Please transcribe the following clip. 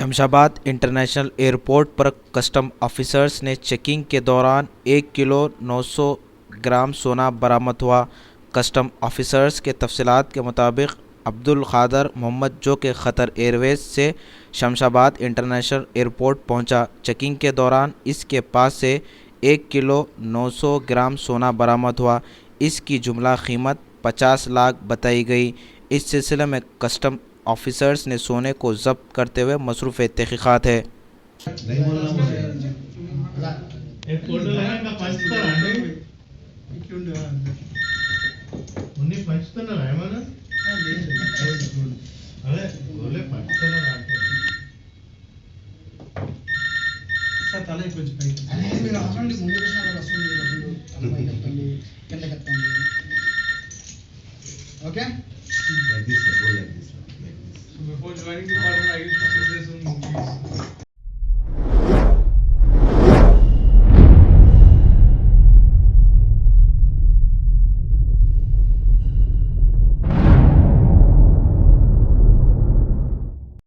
Shamshabad international airport पर custom officers ने checking के दौरान 1 किलो 900 ग्राम सोना बरामद हुआ। कस्टम ऑफिसर्स के तफसीलात के मुताबिक अब्दुल क़ादर मोहम्मद, जो कि क़तर एयरवेज से शमशाबाद इंटरनेशनल एयरपोर्ट पहुंचा, चेकिंग के दौरान इसके पास से 1 किलो 900 ग्राम सोना बरामद हुआ। इसकी जुमला कीमत 50 लाख बताई गई। इस सिलसिले में कस्टम ऑफिसर्स ने सोने को जब्त करते हुए मसरूफ़ तहक़ीक़ात है। Okay? Like this, go like this. Like this. So before joining the